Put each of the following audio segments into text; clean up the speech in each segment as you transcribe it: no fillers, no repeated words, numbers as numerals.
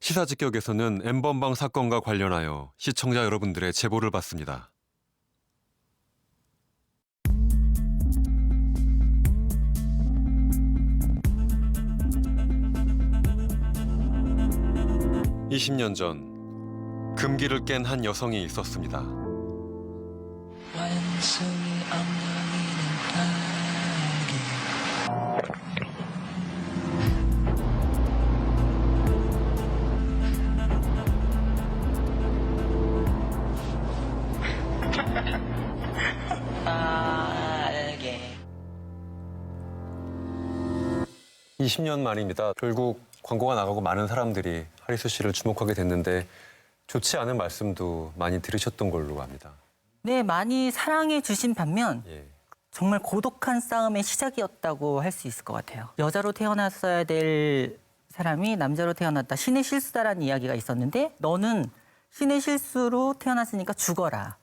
시사직격에서는 N번방 사건과 관련하여 시청자 여러분들의 제보를 받습니다. (20년) 전 금기를 깬 한 여성이 있었습니다. 완성이 엉덩이는 빨개. 20년 만입니다. 결국 광고가 나가고 많은 사람들이 하리수 씨를 주목하게 됐는데 좋지 않은 말씀도 많이 들으셨던 걸로 압니다. 네, 많이 사랑해 주신 반면 예. 정말 고독한 싸움의 시작이었다고 할 수 있을 것 같아요. 여자로 태어났어야 될 사람이 남자로 태어났다. 신의 실수다라는 이야기가 있었는데 너는 신의 실수로 태어났으니까 죽어라.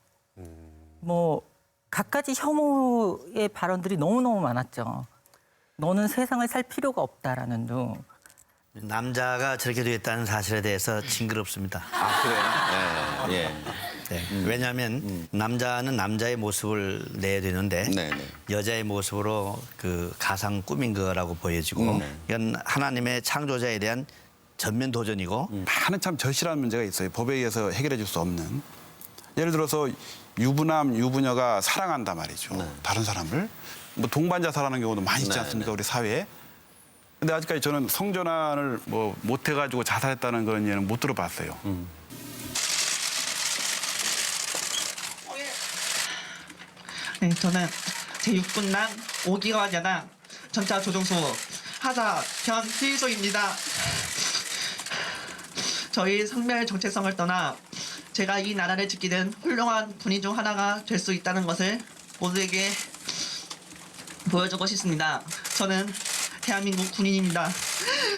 뭐 갖가지 혐오의 발언들이 너무너무 많았죠. 너는 세상을 살 필요가 없다라는 둥. 남자가 저렇게 되었다는 사실에 대해서 징그럽습니다. 아, 그래요? 예. 예. 네. 왜냐하면 남자는 남자의 모습을 내야 되는데 네, 네. 여자의 모습으로 그 가상 꾸민 거라고 보여지고 이건 하나님의 창조자에 대한 전면 도전이고 많은 참 절실한 문제가 있어요. 법에 의해서 해결해 줄 수 없는. 예를 들어서 유부남, 유부녀가 사랑한다 말이죠. 다른 사람을. 뭐 동반자 사랑하는 경우도 많이 있지 않습니까? 우리 사회에. 근데 아직까지 저는 성전환을 뭐 못 해가지고 자살했다는 그런 예는 못 들어봤어요. 네, 저는 제6군단 5기관 야당 전차 조종소 하사 변희소입니다. 저희 성별 정체성을 떠나 제가 이 나라를 지키는 훌륭한 군인 중 하나가 될 수 있다는 것을 모두에게 보여주고 싶습니다. 저는 대한민국 군인입니다.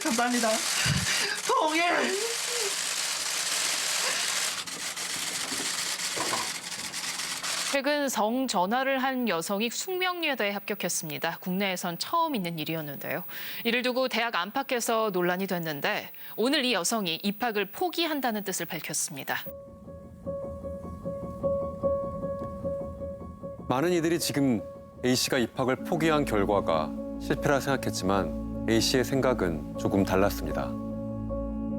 감사합니다. 통일! 최근 성전화를 한 여성이 숙명여대에 합격했습니다. 국내에선 처음 있는 일이었는데요. 이를 두고 대학 안팎에서 논란이 됐는데 오늘 이 여성이 입학을 포기한다는 뜻을 밝혔습니다. 많은 이들이 지금 A씨가 입학을 포기한 결과가 실패라 생각했지만 A씨의 생각은 조금 달랐습니다.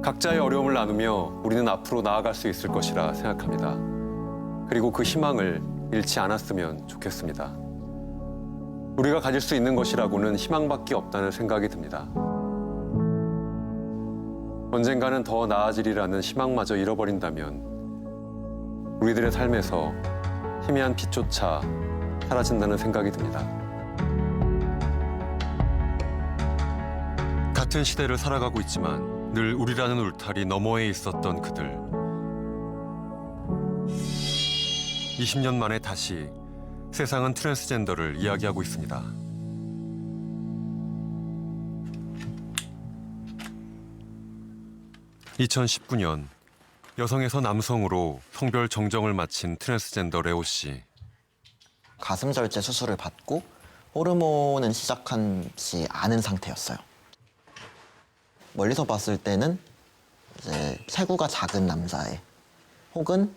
각자의 어려움을 나누며 우리는 앞으로 나아갈 수 있을 것이라 생각합니다. 그리고 그 희망을 잃지 않았으면 좋겠습니다. 우리가 가질 수 있는 것이라고는 희망밖에 없다는 생각이 듭니다. 언젠가는 더 나아지리라는 희망마저 잃어버린다면 우리들의 삶에서 희미한 빛조차 사라진다는 생각이 듭니다. 같은 시대를 살아가고 있지만 늘 우리라는 울타리 너머에 있었던 그들. 20년 만에 다시 세상은 트랜스젠더를 이야기하고 있습니다. (2019년) 여성에서 남성으로 성별 정정을 마친 트랜스젠더 레오 씨. 가슴 절제 수술을 받고 호르몬은 시작하지 않은 상태였어요. 멀리서 봤을 때는 이제 체구가 작은 남자애 혹은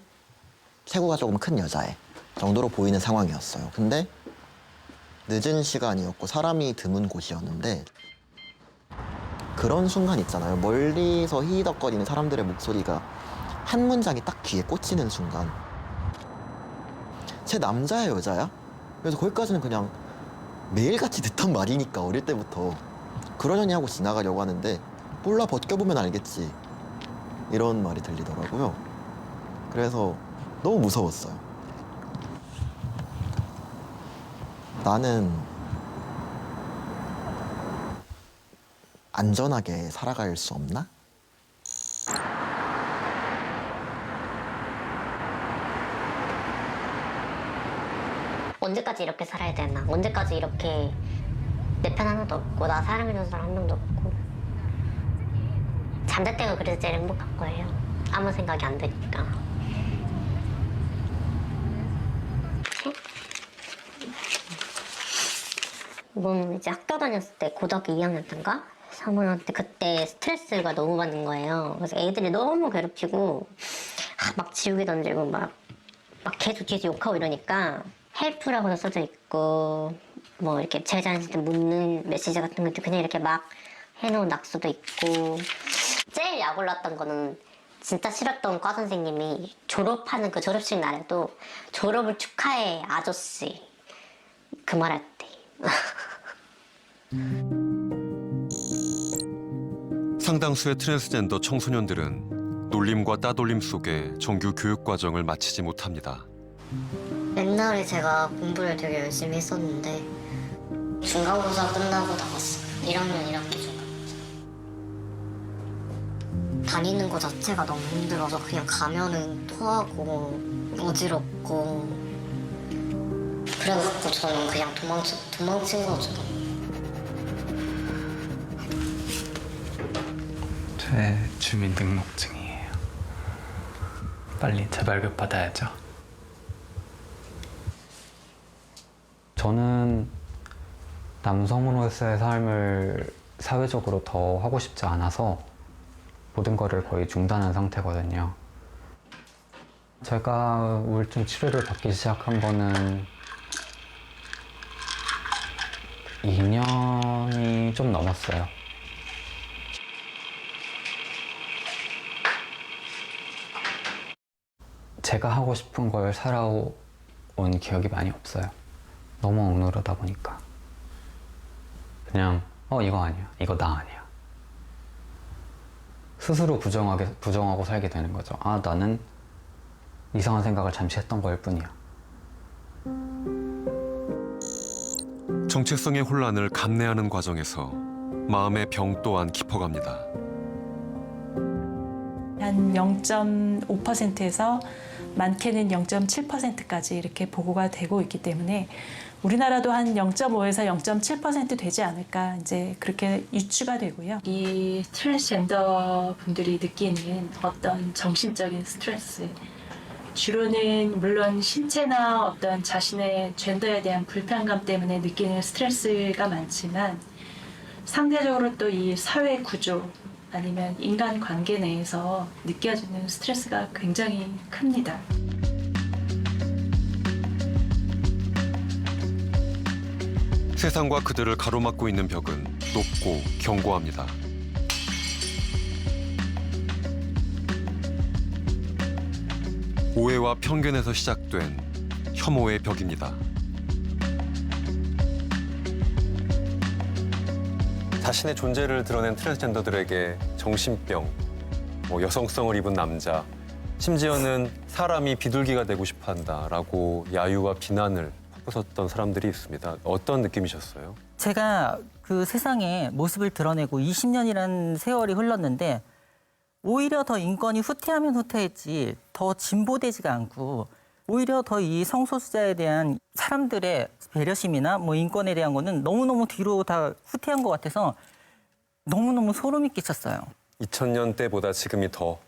체구가 조금 큰 여자애 정도로 보이는 상황이었어요. 근데 늦은 시간이었고 사람이 드문 곳이었는데 그런 순간 있잖아요. 멀리서 히히덕거리는 사람들의 목소리가 한 문장이 딱 귀에 꽂히는 순간 쟤 남자야 여자야? 그래서 거기까지는 그냥 매일같이 듣던 말이니까 어릴 때부터 그러려니 하고 지나가려고 하는데 몰라 벗겨보면 알겠지 이런 말이 들리더라고요. 그래서 너무 무서웠어요. 나는 안전하게 살아갈 수 없나? 언제까지 이렇게 살아야 되나? 언제까지 이렇게 내 편 하나도 없고 나 사랑해주는 사람 한 명도 없고 잠잘 때가 그래서 제일 행복한 거예요. 아무 생각이 안 드니까. 이제 학교 다녔을 때 고등학교 2학년 때인가 3학년 때 그때 스트레스가 너무 받는 거예요. 그래서 애들이 너무 괴롭히고 막 지우개 던지고 막 계속 뒤에서 욕하고 이러니까 헬프라고도 써져 있고 뭐 이렇게 제자한테 묻는 메시지 같은 것도 그냥 이렇게 막 해놓은 낙서도 있고 제일 약 올랐던 거는 진짜 싫었던 과 선생님이 졸업하는 그 졸업식 날에도 졸업을 축하해 아저씨 그 말할 때 상당수의 트랜스젠더 청소년들은 놀림과 따돌림 속에 정규 교육 과정을 마치지 못합니다. 옛날에 제가 공부를 되게 열심히 했었는데 중간고사 끝나고 나갔어요. 1학년 1학기 중간고사. 다니는 거 자체가 너무 힘들어서 그냥 가면은 토하고 어지럽고 그래갖고 저는 그냥 도망친 거죠. 제 주민등록증이에요. 빨리 재발급 받아야죠. 저는 남성으로서의 삶을 사회적으로 더 하고 싶지 않아서 모든 거를 거의 중단한 상태거든요. 제가 우울증 치료를 받기 시작한 거는 2년이 좀 넘었어요. 제가 하고 싶은 걸 살아온 기억이 많이 없어요. 너무 억누르다 보니까. 그냥 이거 아니야. 이거 나 아니야. 스스로 부정하고 살게 되는 거죠. 아, 나는 이상한 생각을 잠시 했던 거일 뿐이야. 정체성의 혼란을 감내하는 과정에서 마음의 병 또한 깊어갑니다. 한 0.5%에서 많게는 0.7%까지 이렇게 보고가 되고 있기 때문에 우리나라도 한 0.5에서 0.7% 되지 않을까 이제 그렇게 유추가 되고요. 이 트랜스젠더 분들이 느끼는 어떤 정신적인 스트레스, 주로는 물론 신체나 어떤 자신의 젠더에 대한 불편감 때문에 느끼는 스트레스가 많지만 상대적으로 또 이 사회 구조 아니면 인간관계 내에서 느껴지는 스트레스가 굉장히 큽니다. 세상과 그들을 가로막고 있는 벽은 높고 견고합니다. 오해와 편견에서 시작된 혐오의 벽입니다. 자신의 존재를 드러낸 트랜스젠더들에게 정신병, 여성성을 입은 남자, 심지어는 사람이 비둘기가 되고 싶어한다라고 야유와 비난을 퍼붓었던 사람들이 있습니다. 어떤 느낌이셨어요? 제가 그 세상에 모습을 드러내고 20년이라는 세월이 흘렀는데 오히려 더 인권이 후퇴하면 후퇴했지 더 진보되지가 않고 오히려 더 이 성소수자에 대한 사람들의 배려심이나 인권에 대한 거는 너무너무 뒤로 다 후퇴한 것 같아서 너무너무 소름이 끼쳤어요. 2000년 때보다 지금이 더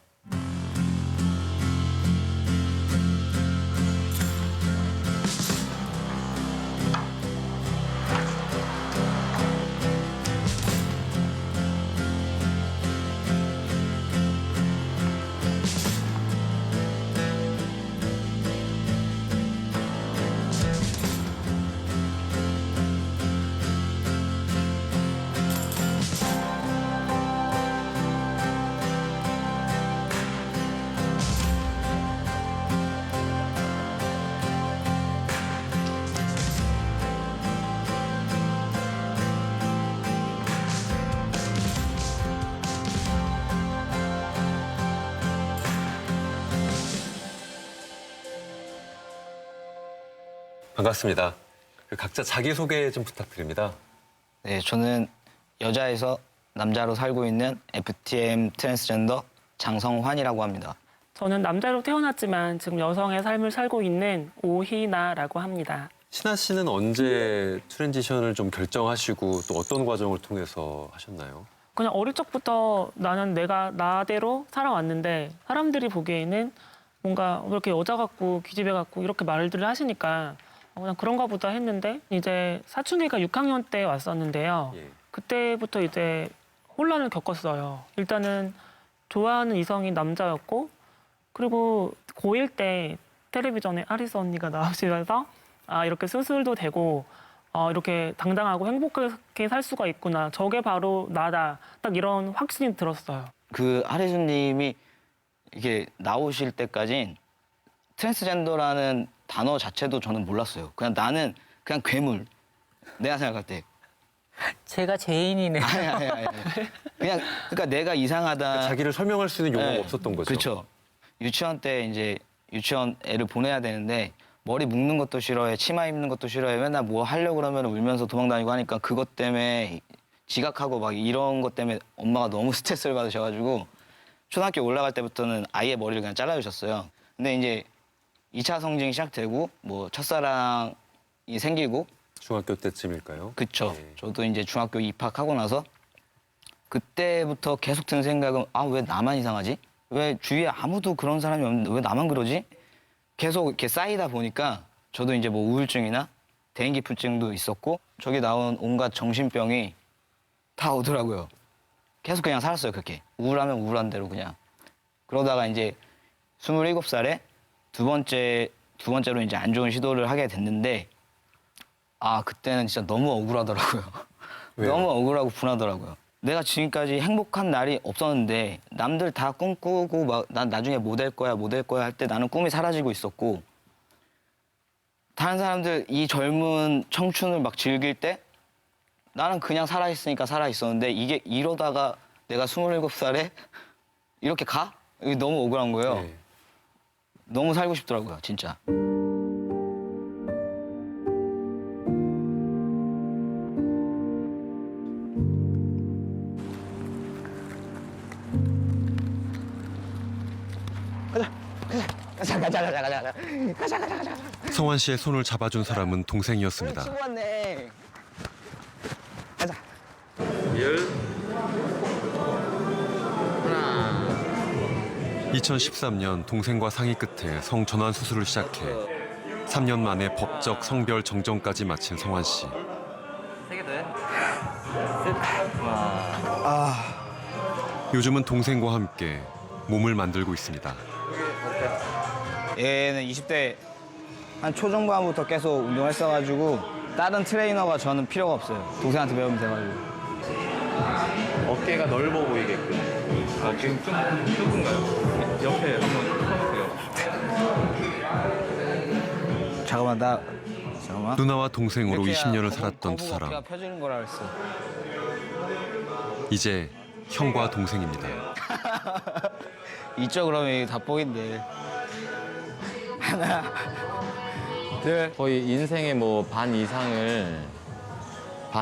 반갑습니다. 각자 자기소개 좀 부탁드립니다. 네, 저는 여자에서 남자로 살고 있는 FTM 트랜스젠더 장성환이라고 합니다. 저는 남자로 태어났지만 지금 여성의 삶을 살고 있는 오희나라고 합니다. 신하 씨는 언제 트랜지션을 좀 결정하시고 또 어떤 과정을 통해서 하셨나요? 그냥 어릴 적부터 나는 내가 나대로 살아왔는데 사람들이 보기에는 뭔가 이렇게 여자 같고 기집애 같고 이렇게 말들을 하시니까 그냥 그런가 보다 했는데 이제 사춘기가 6학년 때 왔었는데요. 예. 그때부터 이제 혼란을 겪었어요. 일단은 좋아하는 이성이 남자였고 그리고 고1 때 텔레비전에 아리스 언니가 나오시면서 아 이렇게 수술도 되고 이렇게 당당하고 행복하게 살 수가 있구나. 저게 바로 나다. 딱 이런 확신이 들었어요. 그 하리수님이 이게 나오실 때까진 트랜스젠더라는 단어 자체도 저는 몰랐어요. 그냥 나는 그냥 괴물. 내가 생각할 때. 제가 죄인이네. 아니. 그냥 그러니까 내가 이상하다. 자기를 설명할 수 있는 용어가 없었던 거죠. 그렇죠. 유치원 때 이제 유치원 애를 보내야 되는데 머리 묶는 것도 싫어해, 치마 입는 것도 싫어해. 맨날 뭐 하려고 그러면 울면서 도망다니고 하니까 그것 때문에 지각하고 막 이런 것 때문에 엄마가 너무 스트레스를 받으셔가지고 초등학교 올라갈 때부터는 아예 머리를 그냥 잘라주셨어요. 근데 이제 2차 성징이 시작되고 뭐 첫사랑이 생기고 중학교 때쯤일까요? 그쵸. 저도 이제 중학교 입학하고 나서 그때부터 계속 드는 생각은 아, 왜 나만 이상하지? 왜 주위에 아무도 그런 사람이 없는데 왜 나만 그러지? 계속 이렇게 쌓이다 보니까 저도 이제 뭐 우울증이나 대인기피증도 있었고 저기 나온 온갖 정신병이 다 오더라고요. 계속 그냥 살았어요, 그렇게. 우울하면 우울한 대로 그냥. 그러다가 이제 27살에 두 번째로 이제 안 좋은 시도를 하게 됐는데 아, 그때는 진짜 너무 억울하더라고요. 너무 억울하고 분하더라고요. 내가 지금까지 행복한 날이 없었는데 남들 다 꿈꾸고 막 난 나중에 뭐 될 거야 할 때 나는 꿈이 사라지고 있었고 다른 사람들 이 젊은 청춘을 막 즐길 때 나는 그냥 살아있으니까 살아있었는데 이게 이러다가 내가 27살에 이렇게 가? 이게 너무 억울한 거예요. 너무 살고 싶더라고요, 진짜. 가자. 성환 씨의 손을 잡아준 사람은 동생이었습니다. 친구 왔네. 가자. 2013년 동생과 상의 끝에 성전환 수술을 시작해 3년 만에 법적 성별 정정까지 마친 성환 씨. 3개 더 해? 요즘은 동생과 함께 몸을 만들고 있습니다. 얘는 20대 한 초중반부터 계속 운동했어가지고 다른 트레이너가 저는 필요가 없어요. 동생한테 배우면 돼가지고. 어깨가 넓어 보이게끔. 지금 좀 좁은가요? 옆에 한번 펴보세요. 잠깐만. 누나와 동생으로 이렇게 20년을 해야 살았던 두 어깨가 사람. 펴지는 거라 그랬어. 이제 형과 동생입니다. 이쪽 그러면 닭복인데. 하나, 둘. 거의 인생의 뭐 반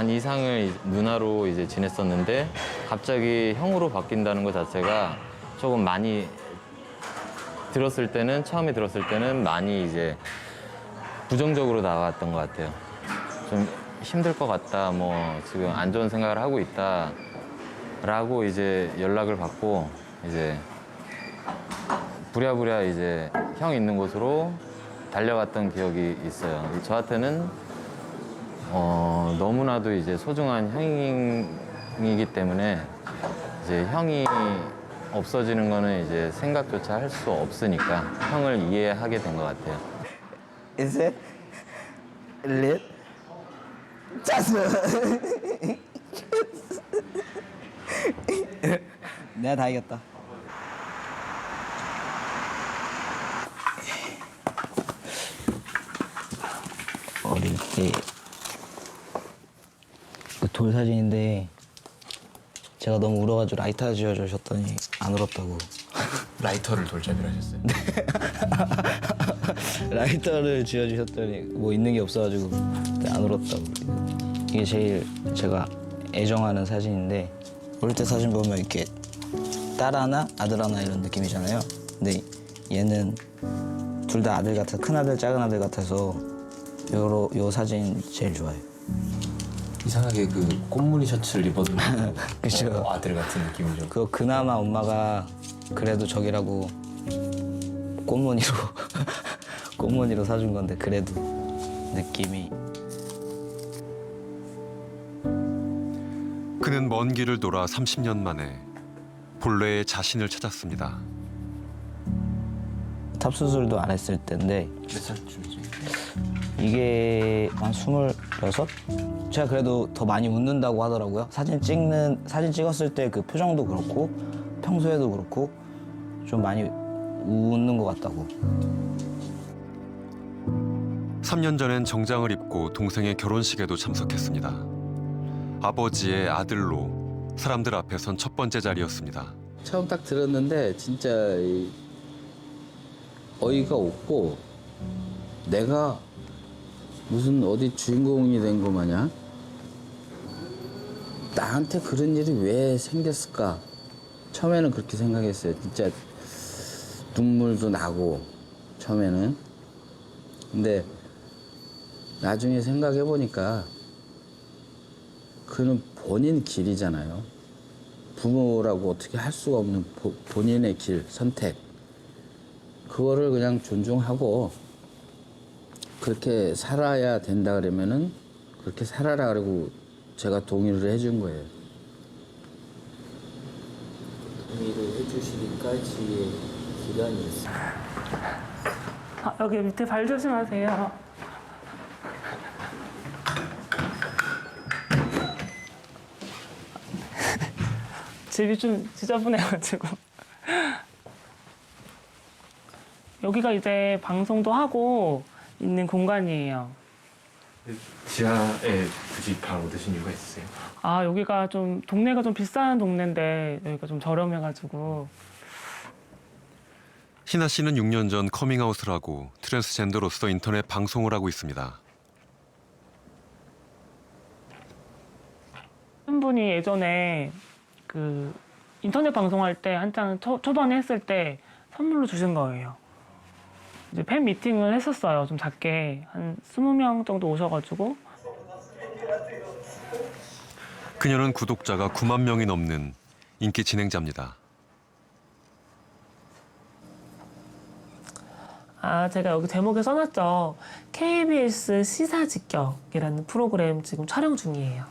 이상을 누나로 이제 지냈었는데 갑자기 형으로 바뀐다는 것 자체가 조금 많이 처음에 들었을 때는 많이 이제 부정적으로 다가왔던 것 같아요. 좀 힘들 것 같다, 뭐 지금 안 좋은 생각을 하고 있다라고 이제 연락을 받고 이제 부랴부랴 이제 형 있는 곳으로 달려갔던 기억이 있어요. 저한테는 너무나도 이제 소중한 형이기 때문에 이제 형이 없어지는 거는 이제 생각조차 할 수 없으니까 형을 이해하게 된 것 같아요. 셋, 넷, 다섯. 내가 다 이겼다. 어릴 때 그 돌 사진인데 제가 너무 울어가지고 라이터 지어주셨더니 안 울었다고. 라이터를 돌잡이로 하셨어요? 라이터를 지어주셨더니 뭐 있는 게 없어가지고 안 울었다고. 이게 제일 제가 애정하는 사진인데 어릴 때 사진 보면 이렇게 딸 하나, 아들 하나 이런 느낌이잖아요. 근데 얘는 둘 다 아들 같아, 큰 아들, 작은 아들 같아서 요 사진 제일 좋아해요. 이상하게 그 꽃무늬 셔츠를 입어도 그죠. 아들 같은 느낌이죠. 그거 그나마 엄마가 그래도 저기라고 꽃무늬로 사준 건데 그래도 느낌이. 그는 먼 길을 돌아 30년 만에 본래의 자신을 찾았습니다. 탑 수술도 안 했을 때인데 몇 살쯤이지? 이게 한 26? 제가 그래도 더 많이 웃는다고 하더라고요. 사진 찍었을 때 그 표정도 그렇고 평소에도 그렇고 좀 많이 웃는 것 같다고. 3년 전엔 정장을 입고 동생의 결혼식에도 참석했습니다. 아버지의 아들로 사람들 앞에 선 첫 번째 자리였습니다. 처음 딱 들었는데 진짜 어이가 없고 내가 무슨 어디 주인공이 된 거 마냥 나한테 그런 일이 왜 생겼을까? 처음에는 그렇게 생각했어요. 진짜 눈물도 나고 처음에는. 근데 나중에 생각해 보니까 그는 본인 길이잖아요. 부모라고 어떻게 할 수가 없는 본인의 길, 선택. 그거를 그냥 존중하고 그렇게 살아야 된다 그러면은 그렇게 살아라 그러고 제가 동의를 해준 거예요. 동의를 해주시기까지의 기간이 있어요. 여기 밑에 발 조심하세요. 집이 좀 지저분해가지고. 여기가 이제 방송도 하고 있는 공간이에요. 지하에 굳이 방 얻으신 이유가 있으세요? 여기가 좀 동네가 좀 비싼 동네인데 여기가 좀 저렴해가지고. 희나 씨는 6년 전 커밍아웃을 하고 트랜스젠더로서 인터넷 방송을 하고 있습니다. 한 분이 예전에 그 인터넷 방송할 때 한창 초반에 했을 때 선물로 주신 거예요. 이제 팬 미팅을 했었어요. 좀 작게 한 20명 정도 오셔가지고. 그녀는 구독자가 9만 명이 넘는 인기 진행자입니다. 제가 여기 제목에 써놨죠. KBS 시사직격이라는 프로그램 지금 촬영 중이에요.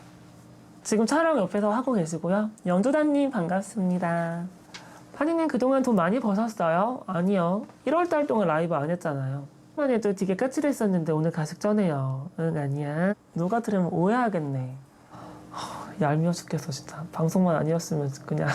지금 촬영 옆에서 하고 계시고요. 연두다님 반갑습니다. 파니님 그동안 돈 많이 버셨어요? 아니요. 1월달 동안 라이브 안 했잖아요. 만 해도 되게 까칠했었는데 오늘 가식 전해요. 응 아니야. 누가 들으면 오해하겠네. 얄미워 죽겠어 진짜. 방송만 아니었으면 그냥.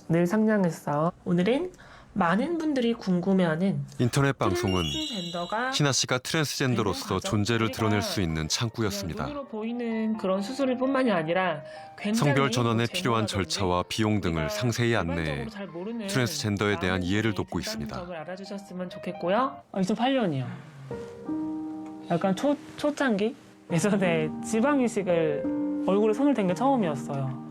늘 상냥했어. 오늘은 많은 분들이 궁금해하는 인터넷 방송은 트랜스젠더가 희나 씨가 트랜스젠더로서 존재를 드러낼 수 있는 창구였습니다. 눈으로 보이는 그런 수술일 뿐만이 아니라 굉장히 성별 전환에 또 필요한 젠더라든지 절차와 비용 등을 상세히 안내해 일반적으로 잘 모르는 트랜스젠더에 대한 이해를 돕고 있다는 있습니다. 점을 알아주셨으면 좋겠고요. 2008년이요. 약간 초창기? 예전에 지방이식을 얼굴에 손을 댄 게 처음이었어요.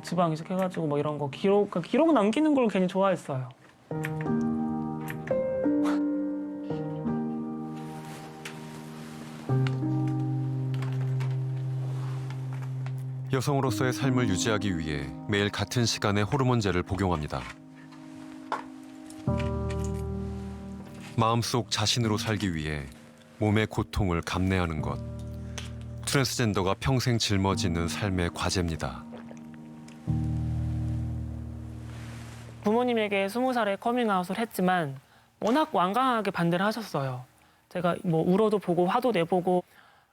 지방이식 해가지고 뭐 이런 거 기록 남기는 걸 괜히 좋아했어요. 여성으로서의 삶을 유지하기 위해 매일 같은 시간에 호르몬제를 복용합니다. 마음속 자신으로 살기 위해 몸의 고통을 감내하는 것. 트랜스젠더가 평생 짊어지는 삶의 과제입니다. 부모님에게 20살에 커밍아웃을 했지만 워낙 완강하게 반대를 하셨어요. 제가 뭐 울어도 보고 화도 내보고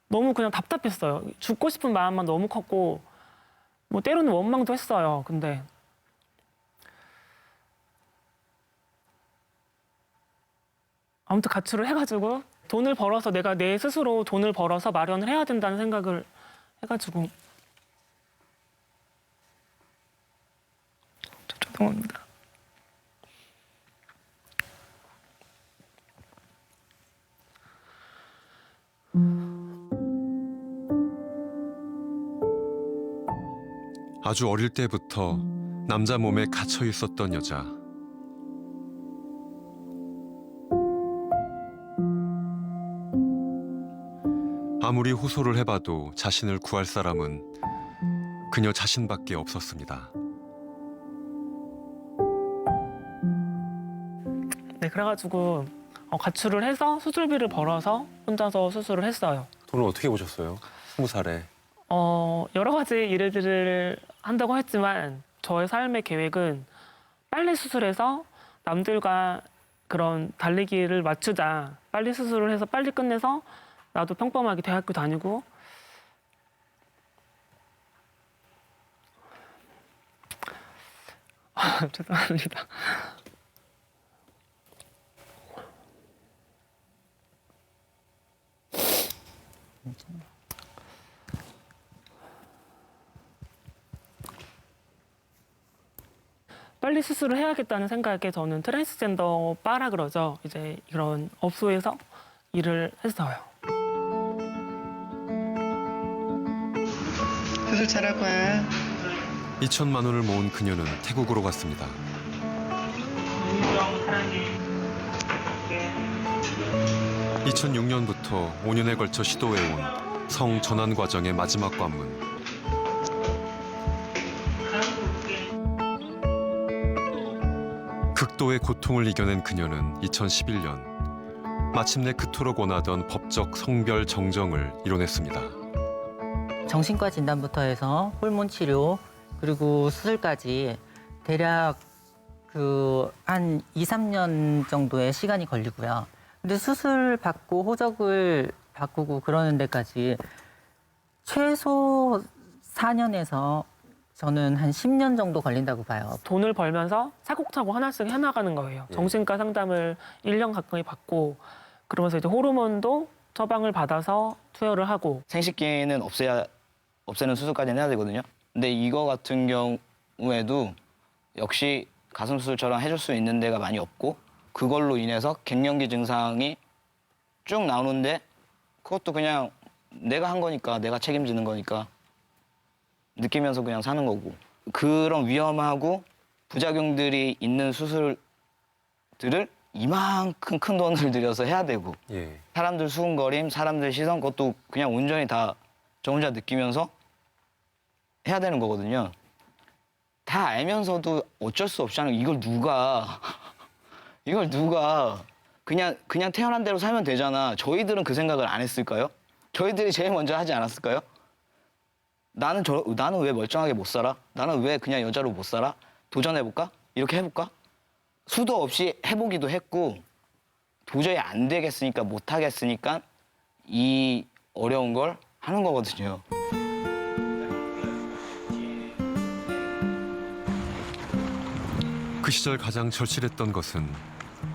너무 그냥 답답했어요. 죽고 싶은 마음만 너무 컸고 뭐 때로는 원망도 했어요. 근데 아무튼 가출을 해가지고 돈을 벌어서 내가 내 스스로 돈을 벌어서 마련을 해야 된다는 생각을 해가지고 죄송합니다. 아주 어릴 때부터 남자 몸에 갇혀 있었던 여자. 아무리 호소를 해봐도 자신을 구할 사람은 그녀 자신밖에 없었습니다. 네, 그래가지고 가출을 해서 수술비를 벌어서 혼자서 수술을 했어요. 돈을 어떻게 보셨어요? 20살에. 여러 가지 일들을 한다고 했지만 저의 삶의 계획은 빨리 수술해서 남들과 그런 달리기를 맞추자. 빨리 수술을 해서 빨리 끝내서 나도 평범하게 대학교 다니고 죄송합니다. 빨리 수술을 해야겠다는 생각에 저는 트랜스젠더 바라 그러죠. 이제 이런 업소에서 일을 했어요. 수술 잘할 거야. 2천만 원을 모은 그녀는 태국으로 갔습니다. 2006년부터 5년에 걸쳐 시도해온 성 전환 과정의 마지막 관문. 극도의 고통을 이겨낸 그녀는 2011년 마침내 그토록 원하던 법적 성별 정정을 이뤄냈습니다. 정신과 진단부터 해서 호르몬 치료 그리고 수술까지 대략 한 2, 3년 정도의 시간이 걸리고요. 근데 수술 받고 호적을 바꾸고 그러는 데까지 최소 4년에서 저는 한 10년 정도 걸린다고 봐요. 돈을 벌면서 차곡차곡 하나씩 해나가는 거예요. 정신과 상담을 1년 가까이 받고 그러면서 이제 호르몬도 처방을 받아서 투여를 하고 생식기는 없애는 수술까지는 해야 되거든요. 근데 이거 같은 경우에도 역시 가슴 수술처럼 해줄 수 있는 데가 많이 없고 그걸로 인해서 갱년기 증상이 쭉 나오는데 그것도 그냥 내가 한 거니까 내가 책임지는 거니까 느끼면서 그냥 사는 거고 그런 위험하고 부작용들이 있는 수술들을 이만큼 큰 돈을 들여서 해야 되고 사람들 수군거림, 사람들 시선 그것도 그냥 온전히 다 저 혼자 느끼면서 해야 되는 거거든요. 다 알면서도 어쩔 수 없이 하는 이걸 누가 그냥 태어난 대로 살면 되잖아. 저희들은 그 생각을 안 했을까요? 저희들이 제일 먼저 하지 않았을까요? 나는 왜 멀쩡하게 못 살아? 나는 왜 그냥 여자로 못 살아? 도전해볼까? 이렇게 해볼까? 수도 없이 해보기도 했고 도저히 안 되겠으니까 못 하겠으니까 이 어려운 걸 하는 거거든요. 그 시절 가장 절실했던 것은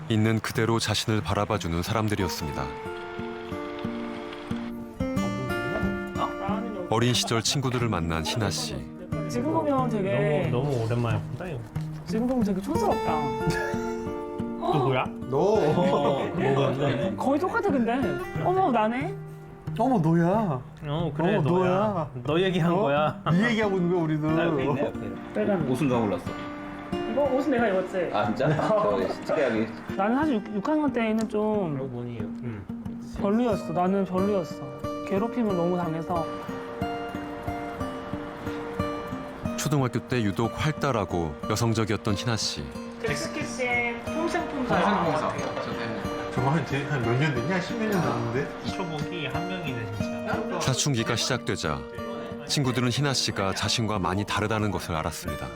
있는 그대로 자신을 바라봐주는 사람들이었습니다. 어린 시절 친구들을 만난 희나 씨. 지금 보면 되게 너무 오랜만에 본다 이거. 지금 보면 되게 촌스럽다. 누구야? 너. 거의 똑같아 근데. 어머 나네. 어머 너야. 그래 너야. 너 얘기한 거야. 네 얘기하고 있는 거야 우리도. 빨간 옷은 누가 골랐어? 이거 옷은 내가 입었지. 아 진짜? 특이하게. 나는 사실 6학년 때에는 좀 별로였어. 나는 별로였어. 괴롭힘을 너무 당해서. 초등학교 때 유독 활달하고 여성적이었던 희나 씨. 엑스키스의 폼생폼사 나온 것 같아요. 저거 한 몇 년 됐냐? 10몇 년 됐는데? 초복이 한 명이네 진짜. 사춘기가 시작되자 친구들은 희나 씨가 자신과 많이 다르다는 것을 알았습니다.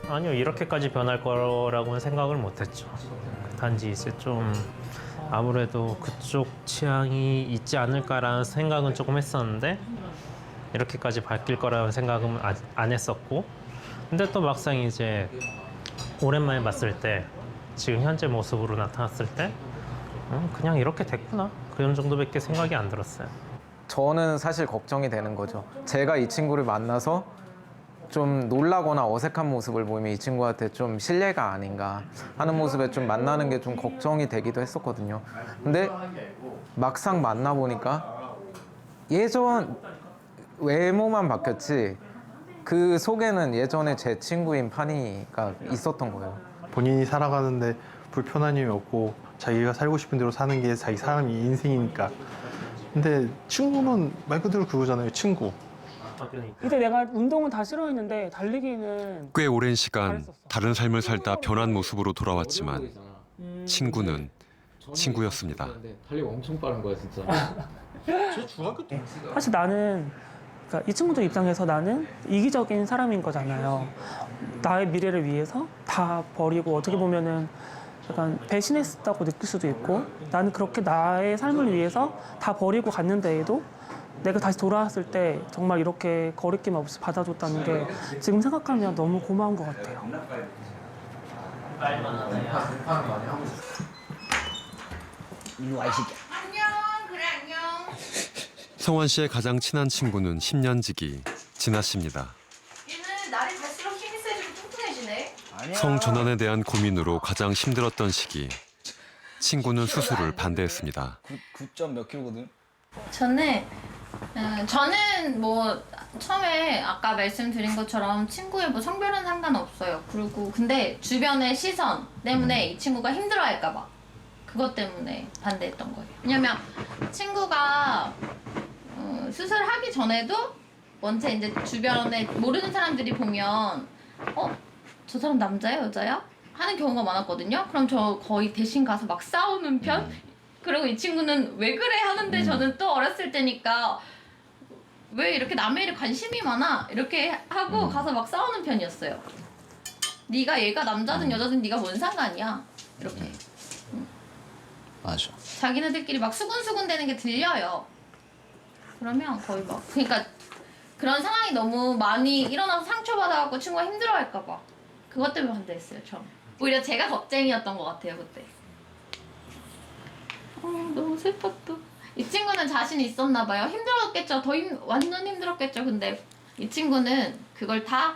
아니요, 이렇게까지 변할 거라고는 생각을 못했죠. 단지 이제 좀 아무래도 그쪽 취향이 있지 않을까라는 생각은 조금 했었는데 이렇게까지 바뀔 거라는 생각은 안 했었고 근데 또 막상 이제 오랜만에 봤을 때 지금 현재 모습으로 나타났을 때 그냥 이렇게 됐구나 그런 정도밖에 생각이 안 들었어요. 저는 사실 걱정이 되는 거죠. 제가 이 친구를 만나서 좀 놀라거나 어색한 모습을 보이면 이 친구한테 좀 실례가 아닌가 하는 모습에 좀 만나는 게 좀 걱정이 되기도 했었거든요. 근데 막상 만나보니까 예전 외모만 바뀌었지 그 속에는 예전에 제 친구인 파니가 있었던 거예요. 본인이 살아가는데 불편한 일이 없고 자기가 살고 싶은 대로 사는 게 자기 사람 인생이니까. 근데 친구는 말 그대로 그거잖아요. 친구. 이때 내가 운동은 다 싫어했는데 달리기는 꽤 오랜 시간 다른 삶을 살다 변한 모습으로 돌아왔지만 친구는 친구였습니다. 달리기 엄청 빠른 거야 진짜. 사실 나는 그러니까 이 친구들 입장에서 나는 이기적인 사람인 거잖아요. 나의 미래를 위해서 다 버리고 어떻게 보면은 약간 배신했다고 느낄 수도 있고 나는 그렇게 나의 삶을 위해서 다 버리고 갔는데에도 내가 다시 돌아왔을 때 정말 이렇게 거리낌 없이 받아줬다는 게 지금 생각하면 너무 고마운 것 같아요. 일로 와, 이 새끼야. 성환 씨의 가장 친한 친구는 10년지기 진아 씨입니다. 얘는 날이 갈수록 힘이 세지고 뚱뚱해지네. 성 전환에 대한 고민으로 가장 힘들었던 시기. 친구는 수술을 반대했습니다. 9점 몇 킬로거든? 저는 뭐 처음에 아까 말씀드린 것처럼 친구의 뭐 성별은 상관없어요. 그리고 근데 주변의 시선 때문에 이 친구가 힘들어할까 봐 그것 때문에 반대했던 거예요. 왜냐면 친구가 수술하기 전에도 원체 이제 주변에 모르는 사람들이 보면 저 사람 남자야 여자야? 하는 경우가 많았거든요. 그럼 저 거의 대신 가서 막 싸우는 편? 그리고 이 친구는 왜 그래 하는데 저는 또 어렸을 때니까 왜 이렇게 남의 일에 관심이 많아? 이렇게 하고 가서 막 싸우는 편이었어요. 네가 얘가 남자든 여자든 네가 뭔 상관이야? 이렇게. 맞아. 자기네들끼리 막 수근수근 되는 게 들려요. 그러면 거의 막 그러니까 그런 상황이 너무 많이 일어나서 상처받아갖고 친구가 힘들어할까 봐 그것 때문에 반대했어요 처음에. 오히려 제가 겁쟁이였던 것 같아요 그때. 너무 슬펐다. 이 친구는 자신이 있었나 봐요. 힘들었겠죠. 완전 힘들었겠죠. 근데 이 친구는 그걸 다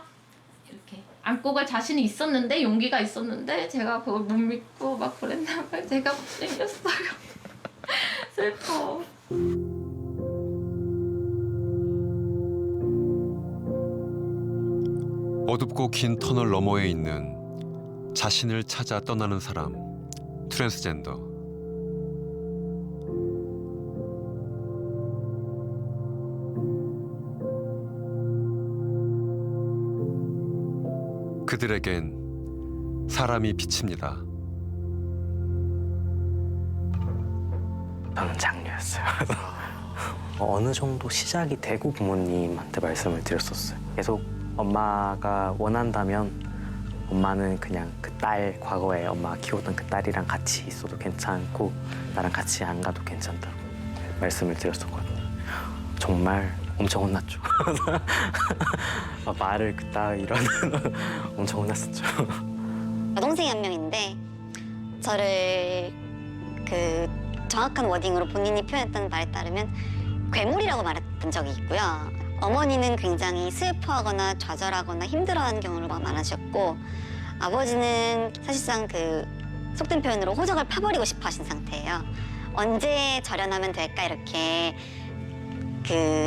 이렇게 안고 갈 자신이 있었는데 용기가 있었는데 제가 그걸 못 믿고 막 그랬나 봐요. 제가 겁쟁이였어요. 슬퍼. 어둡고 긴 터널 너머에 있는 자신을 찾아 떠나는 사람, 트랜스젠더. 그들에겐 사람이 비칩니다. 저는 장녀였어요. 어느 정도 시작이 되고 부모님한테 말씀을 드렸었어요. 계속 엄마가 원한다면 엄마는 그냥 그 딸, 과거에 엄마가 키우던 그 딸이랑 같이 있어도 괜찮고 나랑 같이 안 가도 괜찮다고 말씀을 드렸었거든요. 정말 엄청 혼났죠. 말을 그따위 이러는 엄청 혼났었죠. 여동생이 한 명인데 저를 그 정확한 워딩으로 본인이 표현했던 말에 따르면 괴물이라고 말했던 적이 있고요. 어머니는 굉장히 슬퍼하거나 좌절하거나 힘들어하는 경우가 많으셨고 아버지는 사실상 그 속된 표현으로 호적을 파버리고 싶어 하신 상태예요. 언제 절연하면 될까 이렇게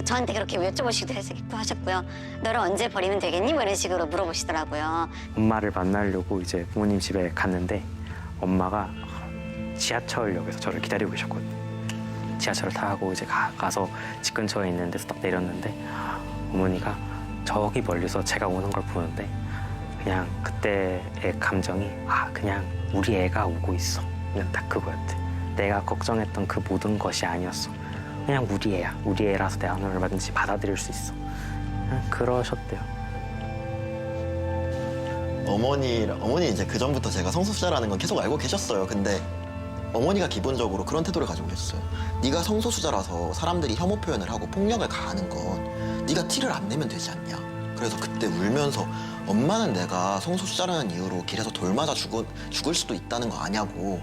저한테 그렇게 여쭤보시기도 하셨고요. 너를 언제 버리면 되겠니? 뭐 이런 식으로 물어보시더라고요. 엄마를 만나려고 이제 부모님 집에 갔는데 엄마가 지하철역에서 저를 기다리고 계셨거든요. 지하철을 타고 이제 가서 집 근처에 있는 데서 딱 내렸는데 어머니가 저기 멀리서 제가 오는 걸 보는데 그냥 그때의 감정이 그냥 우리 애가 오고 있어. 그냥 딱 그거였대. 내가 걱정했던 그 모든 것이 아니었어. 그냥 우리 애야. 우리 애라서 내가 얼마든지 받아들일 수 있어. 그냥 그러셨대요. 어머니 이제 그 전부터 제가 성소수자라는 건 계속 알고 계셨어요. 근데 어머니가 기본적으로 그런 태도를 가지고 계셨어요. 네가 성소수자라서 사람들이 혐오 표현을 하고 폭력을 가하는 건 네가 티를 안 내면 되지 않냐. 그래서 그때 울면서 엄마는 내가 성소수자라는 이유로 길에서 돌 맞아 죽을 수도 있다는 거 아냐고.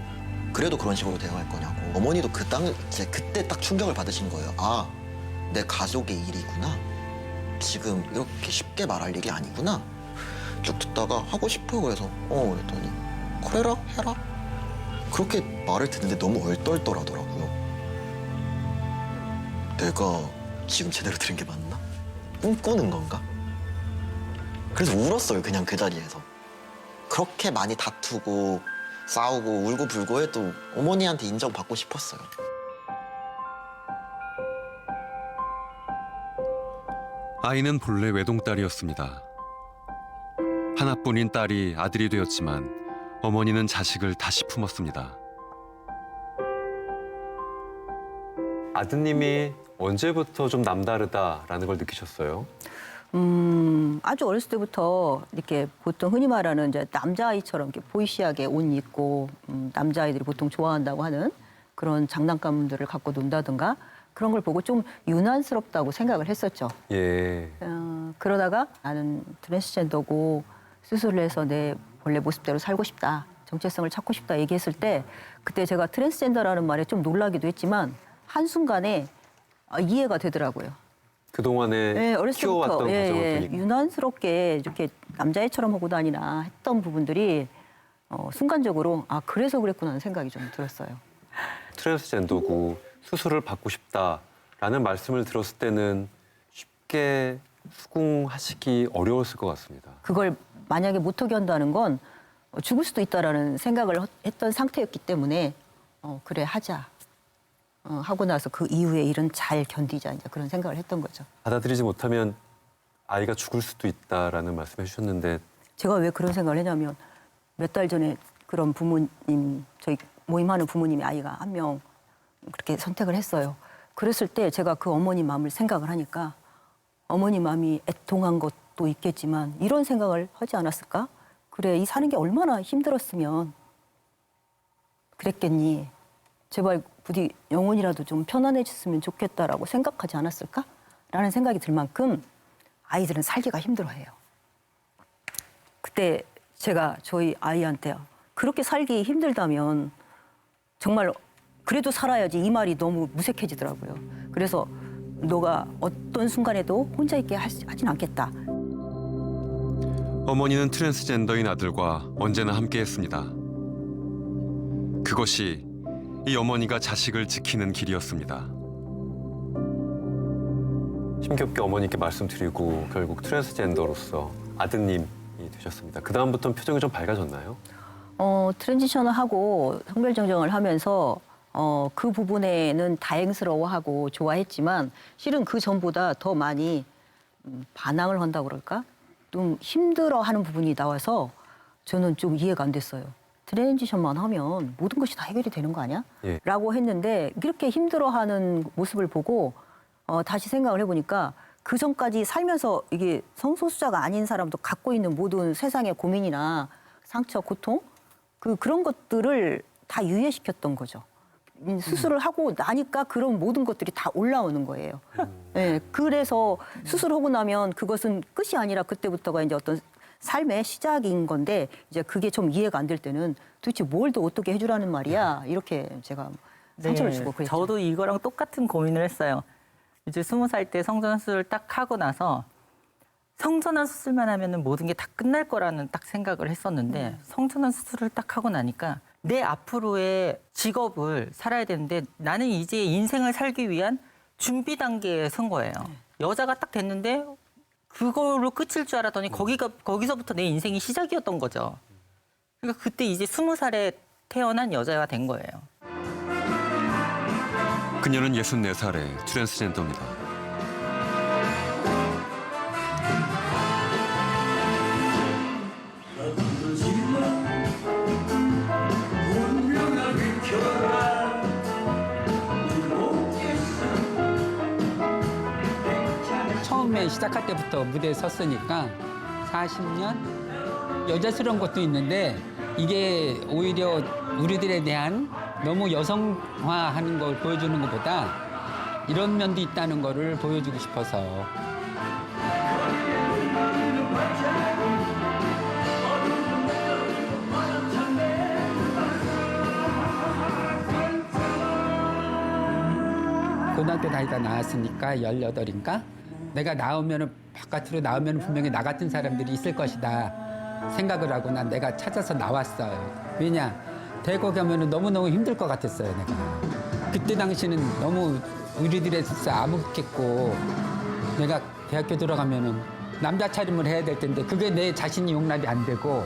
그래도 그런 식으로 대응할 거냐고. 어머니도 그때 딱 충격을 받으신 거예요. 내 가족의 일이구나. 지금 이렇게 쉽게 말할 일이 아니구나. 쭉 듣다가 하고 싶어 그래서 그랬더니 그래라 해라. 그렇게 말을 듣는데 너무 얼떨떨하더라고요. 내가 지금 제대로 들은 게 맞나? 꿈꾸는 건가? 그래서 울었어요, 그냥 그 자리에서. 그렇게 많이 다투고 싸우고 울고 불고 해도 어머니한테 인정받고 싶었어요. 아이는 본래 외동딸이었습니다. 하나뿐인 딸이 아들이 되었지만 어머니는 자식을 다시 품었습니다. 아드님이 언제부터 좀 남다르다라는 걸 느끼셨어요? 아주 어렸을 때부터 이렇게 보통 흔히 말하는 이제 남자아이처럼 이렇게 보이시하게 옷 입고 남자아이들이 보통 좋아한다고 하는 그런 장난감들을 갖고 논다든가 그런 걸 보고 좀 유난스럽다고 생각을 했었죠. 예. 그러다가 나는 트랜스젠더고 수술을 해서 내 본래 모습대로 살고 싶다. 정체성을 찾고 싶다 얘기했을 때 그때 제가 트랜스젠더라는 말에 좀 놀라기도 했지만 한순간에 이해가 되더라고요. 그동안에 네, 어렸을 키워왔던 때부터 과정을 보니까. 유난스럽게 이렇게 남자애처럼 하고 다니나 했던 부분들이 순간적으로 아 그래서 그랬구나 하는 생각이 좀 들었어요. 트랜스젠더고 수술을 받고 싶다라는 말씀을 들었을 때는 쉽게 수긍하시기 어려웠을 것 같습니다. 그걸 만약에 못하게 한다는 건 죽을 수도 있다라는 생각을 했던 상태였기 때문에 그래 하자 하고 나서 그 이후에 일은 잘 견디자 이제 그런 생각을 했던 거죠. 받아들이지 못하면 아이가 죽을 수도 있다라는 말씀해 주셨는데 제가 왜 그런 생각을 했냐면 몇 달 전에 그런 부모님 저희 모임하는 부모님의 아이가 한 명 그렇게 선택을 했어요. 그랬을 때 제가 그 어머니 마음을 생각을 하니까 어머니 마음이 애통한 것도 있겠지만 이런 생각을 하지 않았을까? 그래 이 사는 게 얼마나 힘들었으면 그랬겠니? 제발 부디 영혼이라도 좀 편안해졌으면 좋겠다라고 생각하지 않았을까? 라는 생각이 들 만큼 아이들은 살기가 힘들어해요. 그때 제가 저희 아이한테 그렇게 살기 힘들다면 정말 그래도 살아야지 이 말이 너무 무색해지더라고요. 그래서 너가 어떤 순간에도 혼자 있게 하진 않겠다. 어머니는 트랜스젠더인 아들과 언제나 함께했습니다. 그것이 이 어머니가 자식을 지키는 길이었습니다. 힘겹게 어머니께 말씀드리고 결국 트랜스젠더로서 아드님이 되셨습니다. 그 다음부터는 표정이 좀 밝아졌나요? 트랜지션을 하고 성별 정정을 하면서 그 부분에는 다행스러워하고 좋아했지만 실은 그 전보다 더 많이 반항을 한다고 그럴까? 좀 힘들어하는 부분이 나와서 저는 좀 이해가 안 됐어요. 트랜지션만 하면 모든 것이 다 해결이 되는 거 아니야? 예. 라고 했는데 이렇게 힘들어하는 모습을 보고 다시 생각을 해보니까 그 전까지 살면서 이게 성소수자가 아닌 사람도 갖고 있는 모든 세상의 고민이나 상처, 고통 그런 것들을 다 유예시켰던 거죠. 수술을 하고 나니까 그런 모든 것들이 다 올라오는 거예요. 네, 그래서 수술하고 나면 그것은 끝이 아니라 그때부터가 이제 어떤 삶의 시작인 건데 이제 그게 좀 이해가 안 될 때는 도대체 뭘 더 어떻게 해주라는 말이야 이렇게 제가 상처를 주고 그랬죠. 저도 이거랑 똑같은 고민을 했어요. 이제 20살 때 성전환 수술을 딱 하고 나서 성전환 수술만 하면은 모든 게 다 끝날 거라는 딱 생각을 했었는데 성전환 수술을 딱 하고 나니까 내 앞으로의 직업을 살아야 되는데 나는 이제 인생을 살기 위한 준비 단계에 선 거예요. 여자가 딱 됐는데 그걸로 끝일 줄 알았더니 거기서부터 내 인생이 시작이었던 거죠. 그러니까 그때 이제 20살에 태어난 여자가 된 거예요. 그녀는 64살의 트랜스젠더입니다. 처음에 시작할 때부터 무대에 섰으니까 40년? 여자스러운 것도 있는데 이게 오히려 우리들에 대한 너무 여성화하는 걸 보여주는 것보다 이런 면도 있다는 거를 보여주고 싶어서. 고등학교 다니다 나왔으니까 18인가? 내가 바깥으로 나오면 분명히 나 같은 사람들이 있을 것이다 생각을 하고 난 내가 찾아서 나왔어요. 왜냐? 대거 가면은 너무너무 힘들 것 같았어요, 내가. 그때 당시는 너무 우리들에 있어서 암흑했고 내가 대학교 들어가면은 남자 차림을 해야 될 텐데 그게 내 자신이 용납이 안 되고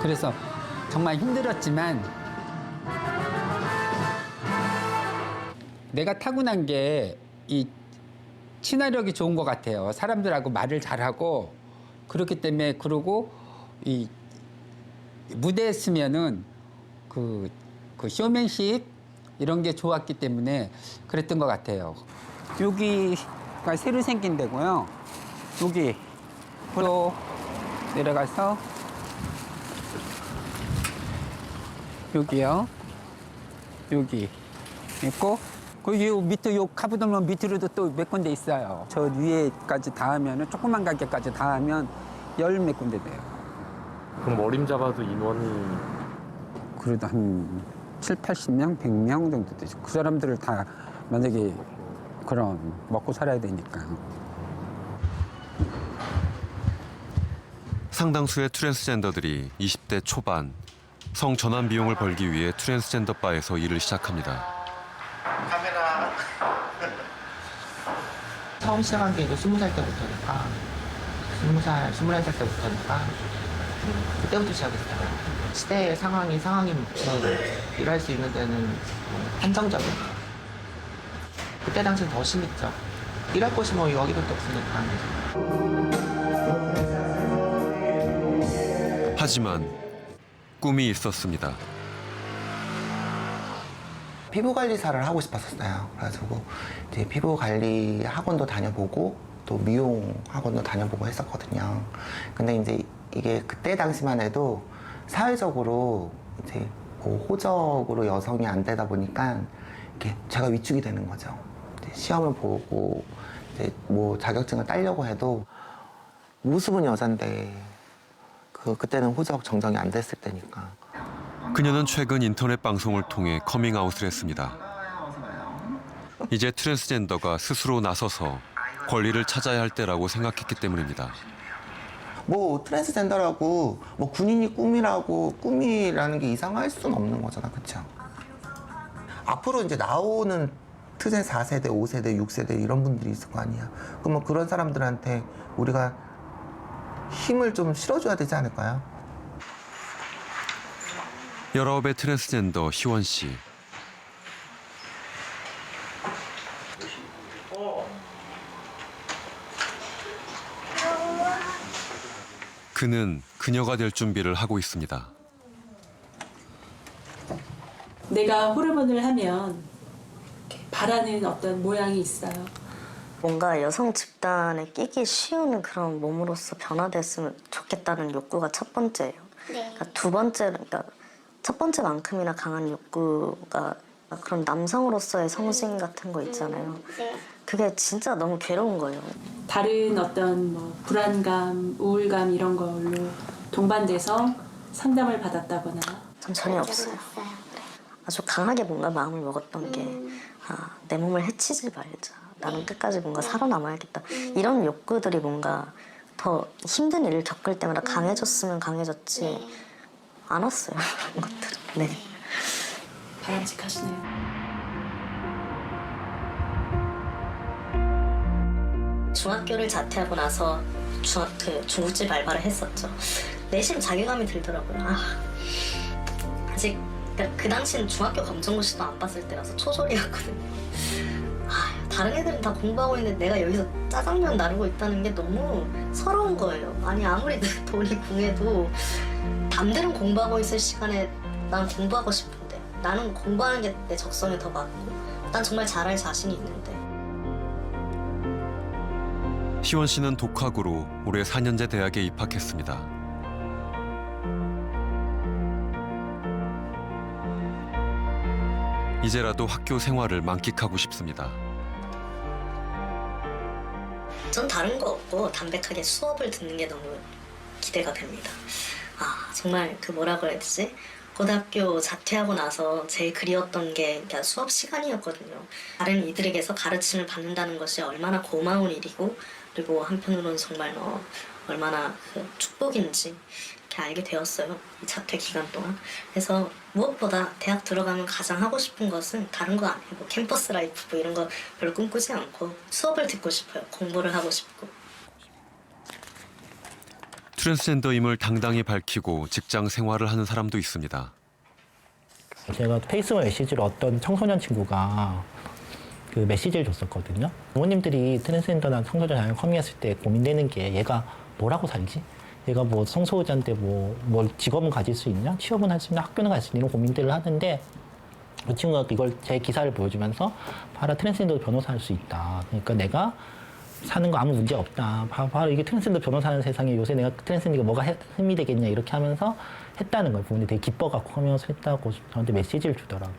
그래서 정말 힘들었지만 내가 타고난 게 이 친화력이 좋은 것 같아요. 사람들하고 말을 잘하고 그렇기 때문에 그러고 이 무대에 서면은 그 쇼맨십 이런 게 좋았기 때문에 그랬던 것 같아요. 여기가 새로 생긴 데고요. 여기 또 내려가서 여기요. 여기 있고 그 밑에 요 카부동면 밑으로도 또 몇 군데 있어요. 저 위에까지 다 하면은 조그만 가게까지 다 하면 열 몇 군데 돼요. 그럼 어림잡아도 인원이 그래도 한 7, 80명, 100명 정도 되죠. 그 사람들을 다 만약에 그런 먹고 살아야 되니까. 상당수의 트랜스젠더들이 20대 초반 성 전환 비용을 벌기 위해 트랜스젠더 바에서 일을 시작합니다. 카메라. 처음 시작한 게 이제 20살 때부터니까 20살, 21살 때부터니까 그때부터 시작했어요. 시대의 상황이면 일할 수 있는 데는 한정적인. 그때 당시는 더 심했죠. 일할 곳이 뭐 여기밖에 없으니까. 하지만 꿈이 있었습니다. 피부 관리사를 하고 싶었었어요. 그래가지고 이제 피부 관리 학원도 다녀보고 또 미용 학원도 다녀보고 했었거든요. 근데 이제 이게 그때 당시만 해도 사회적으로 이제 뭐 호적으로 여성이 안 되다 보니까 이렇게 제가 위축이 되는 거죠. 이제 시험을 보고 이제 뭐 자격증을 따려고 해도 모습은 여잔데 그때는 호적 정정이 안 됐을 때니까. 그녀는 최근 인터넷 방송을 통해 커밍아웃을 했습니다. 이제 트랜스젠더가 스스로 나서서 권리를 찾아야 할 때라고 생각했기 때문입니다. 뭐 트랜스젠더라고 뭐 군인이 꿈이라는 게 이상할 수는 없는 거잖아, 그렇죠? 앞으로 이제 나오는 트젠 4세대, 5세대, 6세대 이런 분들이 있을 거 아니야. 그러면 그런 사람들한테 우리가 힘을 좀 실어줘야 되지 않을까요? 19의 트랜스젠더 희원 씨. 그는 그녀가 될 준비를 하고 있습니다. 내가 호르몬을 하면 바라는 어떤 모양이 있어요. 뭔가 여성 집단에 끼기 쉬운 그런 몸으로서 변화됐으면 좋겠다는 욕구가 첫 번째예요. 그러니까 두 번째는, 그러니까 첫 번째만큼이나 강한 욕구가 그런 남성으로서의 성심 같은 거 있잖아요. 그게 진짜 너무 괴로운 거예요. 다른 어떤 뭐 불안감, 우울감 이런 걸로 동반돼서 상담을 받았다거나. 전 전혀 없어요. 아주 강하게 뭔가 마음을 먹었던 게 내 몸을 해치지 말자. 나는 끝까지 뭔가 살아남아야겠다. 이런 욕구들이 뭔가 더 힘든 일을 겪을 때마다 강해졌으면 강해졌지 않았어요. 그런 것들은. 네. 바람직하시네요. 중학교를 자퇴하고 나서 중국집 알바를 했었죠. 내심 자괴감이 들더라고요. 아직 그 당시는 중학교 검정고시도 안 봤을 때라서 초졸이었거든요. 다른 애들은 다 공부하고 있는데 내가 여기서 짜장면 나르고 있다는 게 너무 서러운 거예요. 아니 아무리 돈이 궁해도 남들은 공부하고 있을 시간에 난 공부하고 싶은데 나는 공부하는 게 내 적성에 더 맞고 난 정말 잘할 자신이 있는데. 희원 씨는 독학으로 올해 4년제 대학에 입학했습니다. 이제라도 학교 생활을 만끽하고 싶습니다. 전 다른 거 없고 담백하게 수업을 듣는 게 너무 기대가 됩니다. 정말 그 뭐라 그래야 되지? 고등학교 자퇴하고 나서 제일 그리웠던 게 수업 시간이었거든요. 다른 이들에게서 가르침을 받는다는 것이 얼마나 고마운 일이고 그리고 한편으로는 정말 얼마나 축복인지 이렇게 알게 되었어요. 이 자퇴 기간 동안. 그래서 무엇보다 대학 들어가면 가장 하고 싶은 것은 다른 거 아니에요. 뭐 캠퍼스 라이프 뭐 이런 거 별로 꿈꾸지 않고 수업을 듣고 싶어요. 공부를 하고 싶고. 트랜스젠더임을 당당히 밝히고 직장 생활을 하는 사람도 있습니다. 제가 페이스북 메시지로 어떤 청소년 친구가 그 메시지를 줬었거든요. 부모님들이 트랜스젠더나 성소수자 자녀 커밍했을 때 고민되는 게 얘가 뭐라고 살지? 얘가 뭐 성소수자인데 뭘 직업은 가질 수 있냐? 취업은 할 수 있냐? 학교는 갈 수 있냐? 이런 고민들을 하는데 그 친구가 이걸 제 기사를 보여주면서 봐라 트랜스젠더 변호사 할 수 있다. 그러니까 내가 사는 거 아무 문제 없다. 바로 이게 트랜스젠더 변호사 하는 세상에 요새 내가 트랜스젠더가 뭐가 흠이 되겠냐 이렇게 하면서 했다는 거예요. 부모님이 되게 기뻐갖고 하면서 했다고 저한테 메시지를 주더라고요.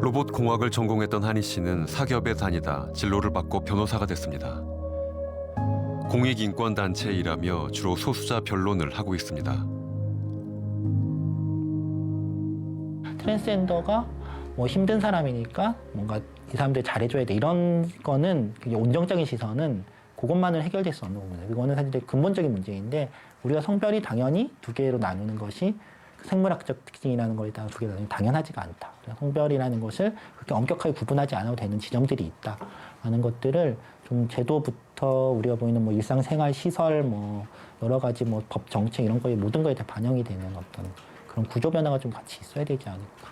로봇 공학을 전공했던 한희 씨는 사기업에 다니다 진로를 바꿔 변호사가 됐습니다. 공익인권단체에 일하며 주로 소수자 변론을 하고 있습니다. 트랜스젠더가 뭐 힘든 사람이니까 뭔가 이 사람들 잘해줘야 돼 이런 거는 온정적인 시선은 그것만을 해결될 수 없는 부분이에요. 이거는 사실 되게 근본적인 문제인데 우리가 성별이 당연히 두 개로 나누는 것이 생물학적 특징이라는 거에 따라 두 개로 나누는 게 당연하지가 않다. 성별이라는 것을 그렇게 엄격하게 구분하지 않아도 되는 지점들이 있다라는 것들을 좀 제도부터 우리가 보이는 뭐 일상생활 시설 뭐 여러 가지 뭐 법 정책 이런 거에 모든 거에 다 반영이 되는 어떤 그런 구조 변화가 좀 같이 있어야 되지 않을까.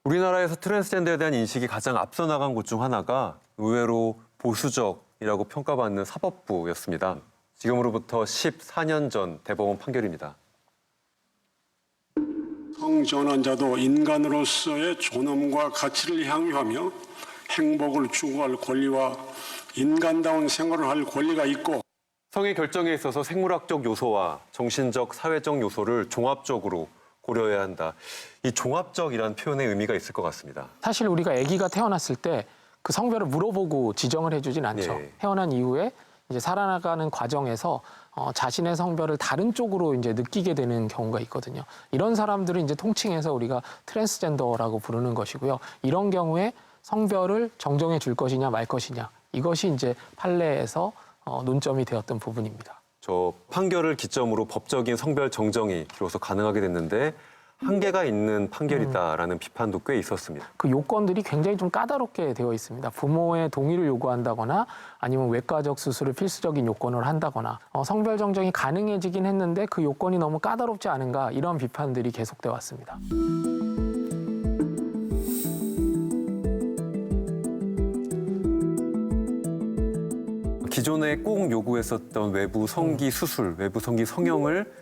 우리나라에서 트랜스젠더에 대한 인식이 가장 앞서 나간 곳 중 하나가 의외로 보수적이라고 평가받는 사법부였습니다. 지금으로부터 14년 전 대법원 판결입니다. 성전환자도 인간으로서의 존엄과 가치를 향유하며 행복을 추구할 권리와 인간다운 생활을 할 권리가 있고 성의 결정에 있어서 생물학적 요소와 정신적, 사회적 요소를 종합적으로 고려해야 한다. 이 종합적이라는 표현의 의미가 있을 것 같습니다. 사실 우리가 아기가 태어났을 때 그 성별을 물어보고 지정을 해주진 않죠. 예. 태어난 이후에 이제 살아나가는 과정에서 자신의 성별을 다른 쪽으로 이제 느끼게 되는 경우가 있거든요. 이런 사람들을 이제 통칭해서 우리가 트랜스젠더라고 부르는 것이고요. 이런 경우에 성별을 정정해 줄 것이냐 말 것이냐 이것이 이제 판례에서 논점이 되었던 부분입니다. 저 판결을 기점으로 법적인 성별 정정이 비로소 가능하게 됐는데 한계가 있는 판결이다라는 비판도 꽤 있었습니다. 그 요건들이 굉장히 좀 까다롭게 되어 있습니다. 부모의 동의를 요구한다거나 아니면 외과적 수술을 필수적인 요건으로 한다거나 성별 정정이 가능해지긴 했는데 그 요건이 너무 까다롭지 않은가 이런 비판들이 계속돼 왔습니다. 기존에 꼭 요구했었던 외부 성기 수술, 외부 성기 성형을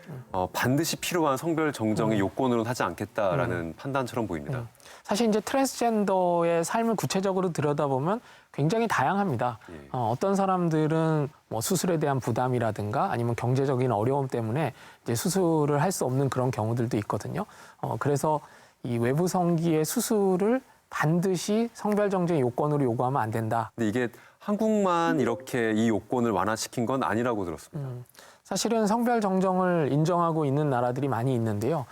반드시 필요한 성별 정정의 요건으로는 하지 않겠다라는 판단처럼 보입니다. 사실 이제 트랜스젠더의 삶을 구체적으로 들여다보면 굉장히 다양합니다. 어떤 사람들은 뭐 수술에 대한 부담이라든가 아니면 경제적인 어려움 때문에 이제 수술을 할 수 없는 그런 경우들도 있거든요. 그래서 이 외부 성기의 수술을 반드시 성별 정정의 요건으로 요구하면 안 된다. 근데 이게 한국만 이렇게 이 요건을 완화시킨 건 아니라고 들었습니다. 사실은 성별 정정을 인정하고 있는 나라들이 많이 있는데요.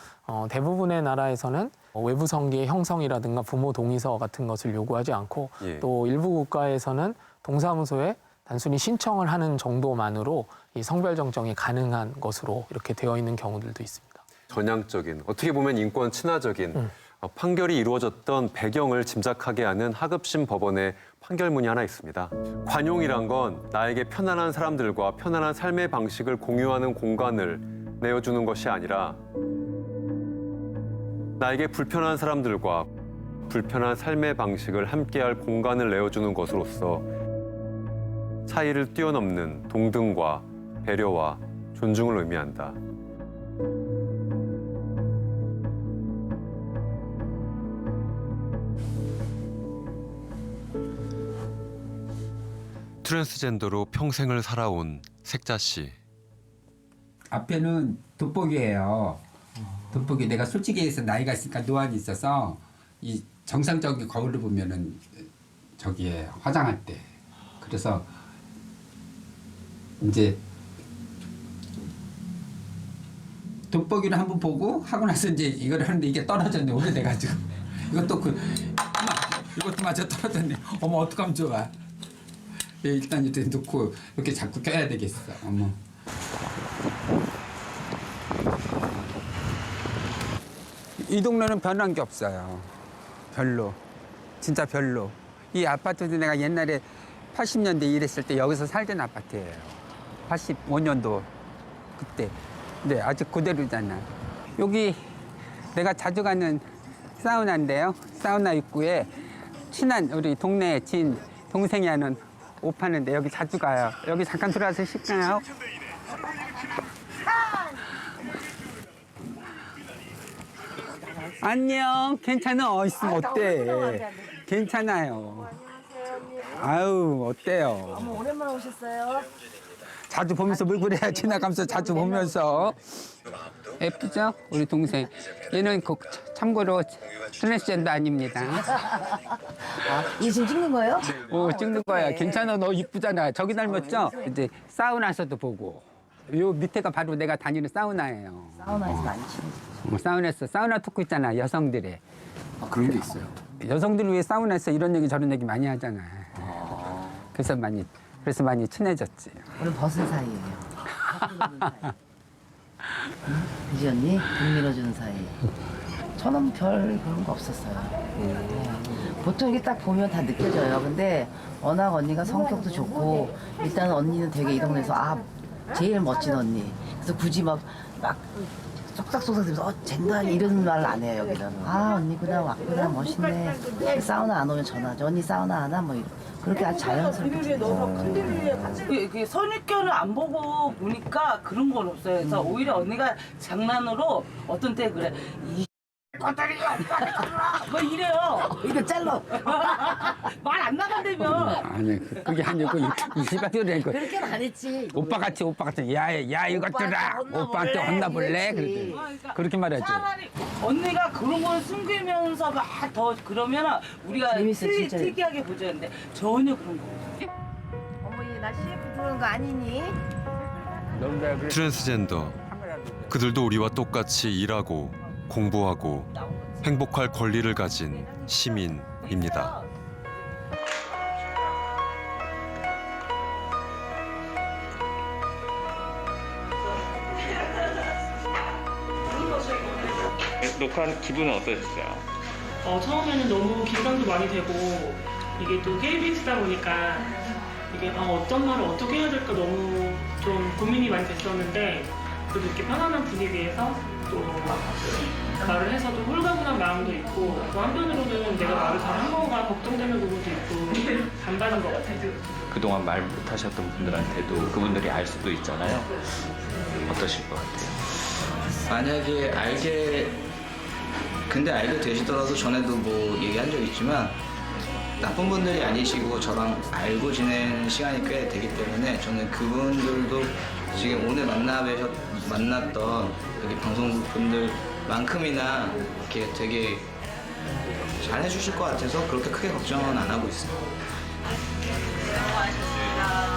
대부분의 나라에서는 외부 성기의 형성이라든가 부모 동의서 같은 것을 요구하지 않고 또 일부 국가에서는 동사무소에 단순히 신청을 하는 정도만으로 이 성별 정정이 가능한 것으로 이렇게 되어 있는 경우들도 있습니다. 전향적인, 어떻게 보면 인권 친화적인 판결이 이루어졌던 배경을 짐작하게 하는 하급심 법원의 판결문이 하나 있습니다. 관용이란 건 나에게 편안한 사람들과 편안한 삶의 방식을 공유하는 공간을 내어주는 것이 아니라 나에게 불편한 사람들과 불편한 삶의 방식을 함께할 공간을 내어주는 것으로서 차이를 뛰어넘는 동등과 배려와 존중을 의미한다. 트랜스젠더로 평생을 살아온 색자 씨. 앞에는 돋보기예요. 돋보기 내가 솔직히 해서 나이가 있으니까 노안이 있어서 이 정상적인 거울을 보면은 저기에 화장할 때 그래서 이제 돋보기를 한번 보고 하고 나서 이제 이걸 하는데 이게 떨어졌네 오래돼가지고 이것도 이것도 마저 떨어졌네. 어머 어떡하면 좋아. 일단 이렇게 놓고 이렇게 자꾸 껴야 되겠어. 어머. 이 동네는 변한 게 없어요. 별로. 진짜 별로. 이 아파트도 내가 옛날에 80년대 일했을 때 여기서 살던 아파트예요. 85년도 그때. 근데 아직 그대로잖아. 여기 내가 자주 가는 사우나인데요. 사우나 입구에 친한 우리 동네 지인 동생이 하는 옷 파는데 여기 자주 가요. 여기 잠깐 들어와서 쉴까요? 안녕. 괜찮아? 있으면 어때? 괜찮아요. 아유, 어때요? 어머, 오랜만에 오셨어요. 자주 보면서 뭘 그래야 지나가면서 자주 보면서. 예쁘죠? 우리 동생. 얘는 참고로 트랜스젠더 아닙니다. 이게 지금 찍는 거예요? 찍는 거야. 괜찮아. 너 이쁘잖아. 저기 닮았죠? 이제 사우나에서도 보고. 요 밑에가 바로 내가 다니는 사우나예요. 사우나에서 많이 치는. 사우나에서 사우나 토크 있잖아. 여성들의. 그런 게 있어요. 여성들을 위해 사우나에서 이런 얘기 저런 얘기 많이 하잖아. 그래서 많이 친해졌지. 오늘 벗은 사이예요. 그지 언니? 등 밀어주는 사이. 저는 별 그런 거 없었어요. 보통 이게 딱 보면 다 느껴져요. 근데 워낙 언니가 성격도 좋고 일단 언니는 되게 이 동네에서 제일 멋진 언니. 그래서 굳이 막 쏙싹쏙싹 들면서 젠더 이런 말 안 해요 여기는. 언니구나 왔구나 멋있네. 사우나 안 오면 전화하죠. 언니 사우나 안 와? 뭐 그렇게 아주 자연스럽게. 그 선입견을 안 보고 보니까 그런 건 없어요. 그래서 오히려 언니가 장난으로 어떤 때 그래. 이 꼬다리 뭐 이래요. 이거 잘라. 말 안 나간다며. 아니 그게 아니고 이시바들이 그렇게는 안 했지. 오빠 같이 야 이것들아 오빠한테 혼나볼래? 그렇게 말하지. 차라리 언니가 그런 걸 숨기면서 막 더 그러면 우리가 재밌어, 진짜. 특이하게 보자는데 전혀 그런 거 없어요. 어머 얘나 CF 들어온 거 아니니? 트랜스젠더. 그들도 우리와 똑같이 일하고 공부하고 행복할 권리를 가진 시민입니다. 녹화한 기분은 어떠셨어요? 처음에는 너무 긴장도 많이 되고 이게 또 KBS다 보니까 이게 어떤 말을 어떻게 해야 될까 너무 좀 고민이 많이 됐었는데 그래도 이렇게 편안한 분위기에서 또 말을 해서 좀 홀가분한 마음도 있고 또 한편으로는 내가 말을 잘한 건가 걱정되는 부분도 있고 반반인 것 같아요. 그동안 말 못하셨던 분들한테도 그분들이 알 수도 있잖아요. 어떠실 것 같아요? 만약에 알게 되시더라도 전에도 뭐 얘기한 적 있지만 나쁜 분들이 아니시고 저랑 알고 지낸 시간이 꽤 되기 때문에 저는 그분들도 지금 오늘 만났던 여기 방송국 분들만큼이나 이렇게 되게 잘해주실 것 같아서 그렇게 크게 걱정은 안 하고 있어요. 수고하셨습니다.